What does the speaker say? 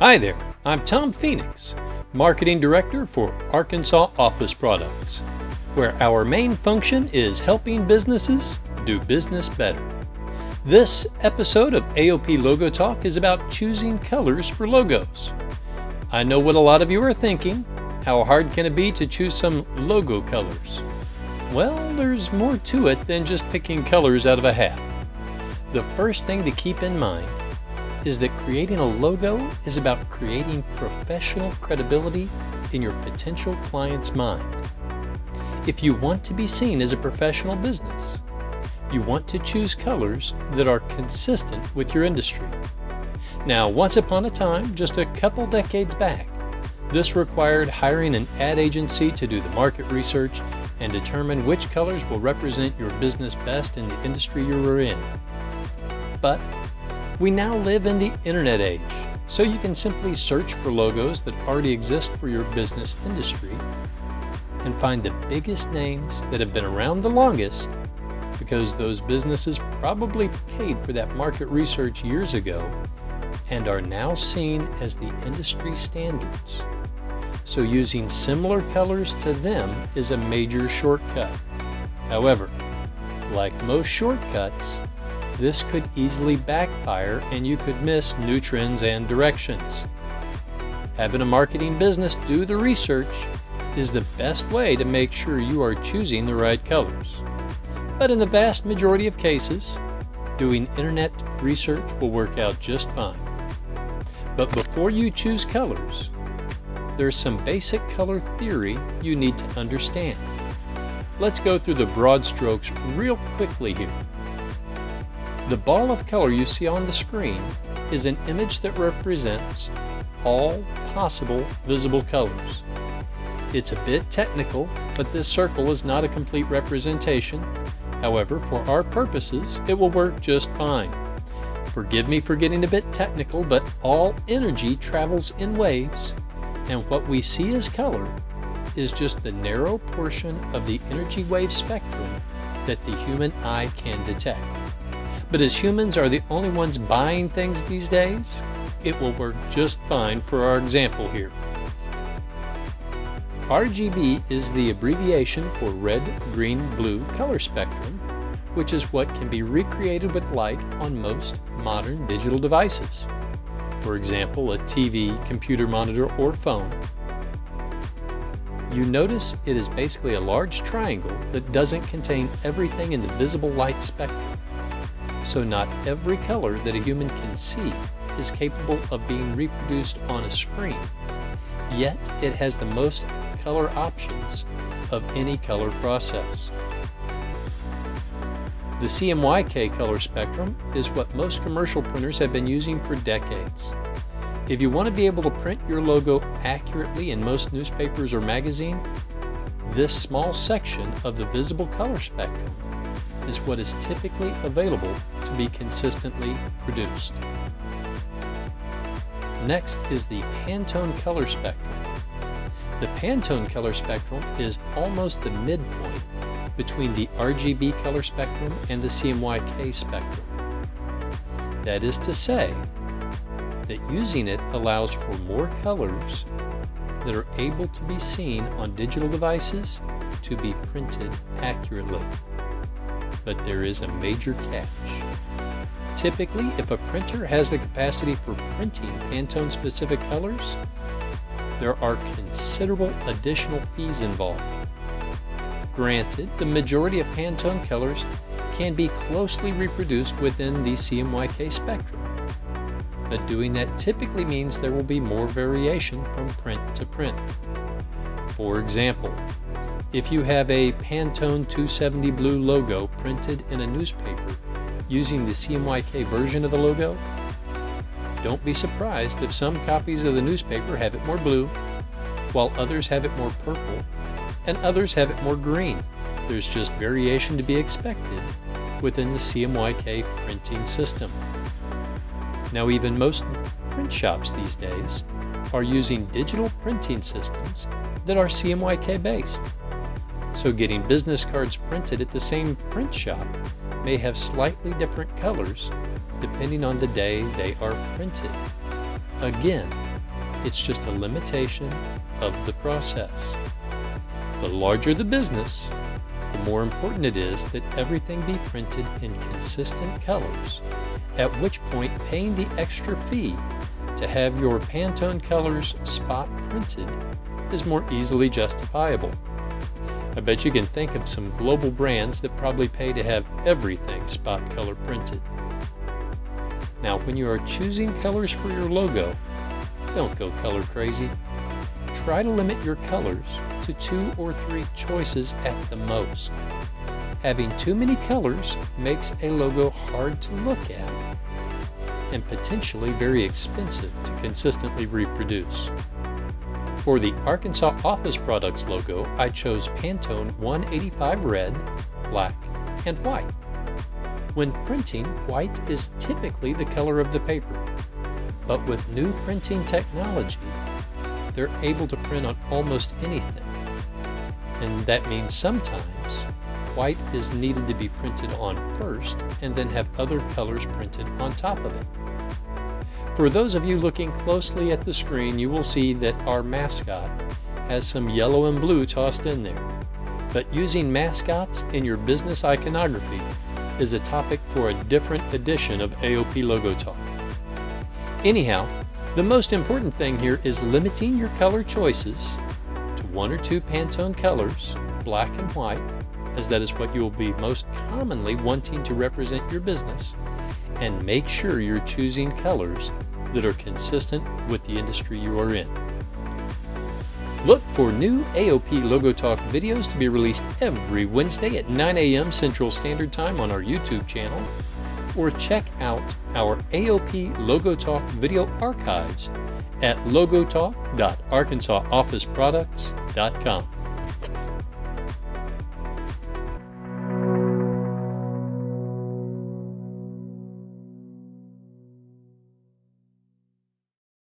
Hi there, I'm Tom Phoenix, Marketing Director for Arkansas Office Products, where our main function is helping businesses do business better. This episode of AOP Logo Talk is about choosing colors for logos. I know what a lot of you are thinking. How hard can it be to choose some logo colors? Well, there's more to it than just picking colors out of a hat. The first thing to keep in mind is that creating a logo is about creating professional credibility in your potential client's mind. If you want to be seen as a professional business, you want to choose colors that are consistent with your industry. Now, once upon a time, just a couple decades back, this required hiring an ad agency to do the market research and determine which colors will represent your business best in the industry you are in. But we now live in the internet age, so you can simply search for logos that already exist for your business industry and find the biggest names that have been around the longest, because those businesses probably paid for that market research years ago and are now seen as the industry standards. So using similar colors to them is a major shortcut. However, like most shortcuts, this could easily backfire and you could miss new trends and directions. Having a marketing business do the research is the best way to make sure you are choosing the right colors. But in the vast majority of cases, doing internet research will work out just fine. But before you choose colors, there's some basic color theory you need to understand. Let's go through the broad strokes real quickly here. The ball of color you see on the screen is an image that represents all possible visible colors. It's a bit technical, but this circle is not a complete representation. However, for our purposes, it will work just fine. Forgive me for getting a bit technical, but all energy travels in waves, and what we see as color is just the narrow portion of the energy wave spectrum that the human eye can detect. But as humans are the only ones buying things these days, it will work just fine for our example here. RGB is the abbreviation for red, green, blue color spectrum, which is what can be recreated with light on most modern digital devices. For example, a TV, computer monitor, or phone. You notice it is basically a large triangle that doesn't contain everything in the visible light spectrum. So not every color that a human can see is capable of being reproduced on a screen, yet it has the most color options of any color process. The CMYK color spectrum is what most commercial printers have been using for decades. If you want to be able to print your logo accurately in most newspapers or magazines, this small section of the visible color spectrum is what is typically available to be consistently produced. Next is the Pantone color spectrum. The Pantone color spectrum is almost the midpoint between the RGB color spectrum and the CMYK spectrum. That is to say that using it allows for more colors that are able to be seen on digital devices to be printed accurately. But there is a major catch. Typically, if a printer has the capacity for printing Pantone-specific colors, there are considerable additional fees involved. Granted, the majority of Pantone colors can be closely reproduced within the CMYK spectrum, but doing that typically means there will be more variation from print to print. For example, if you have a Pantone 270 blue logo printed in a newspaper using the CMYK version of the logo, don't be surprised if some copies of the newspaper have it more blue, while others have it more purple, and others have it more green. There's just variation to be expected within the CMYK printing system. Now, even most print shops these days are using digital printing systems that are CMYK based. So getting business cards printed at the same print shop may have slightly different colors depending on the day they are printed. Again, It's just a limitation of the process. The larger the business, the more important it is that everything be printed in consistent colors, at which point paying the extra fee to have your Pantone colors spot printed is more easily justifiable. I bet you can think of some global brands that probably pay to have everything spot color printed. Now, when you are choosing colors for your logo, don't go color crazy. Try to limit your colors to 2 or 3 choices at the most. Having too many colors makes a logo hard to look at and potentially very expensive to consistently reproduce. For the Arkansas Office Products logo, I chose Pantone 185 red, black, and white. When printing, white is typically the color of the paper, but with new printing technology, they're able to print on almost anything. And that means sometimes white is needed to be printed on first and then have other colors printed on top of it. For those of you looking closely at the screen, you will see that our mascot has some yellow and blue tossed in there. But using mascots in your business iconography is a topic for a different edition of AOP Logo Talk. Anyhow, the most important thing here is limiting your color choices to 1 or 2 Pantone colors, black and white, as that is what you will be most commonly wanting to represent your business, and make sure you're choosing colors that are consistent with the industry you are in. Look for new AOP Logo Talk videos to be released every Wednesday at 9 a.m. Central Standard Time on our YouTube channel, or check out our AOP Logo Talk video archives at logotalk.arkansasofficeproducts.com.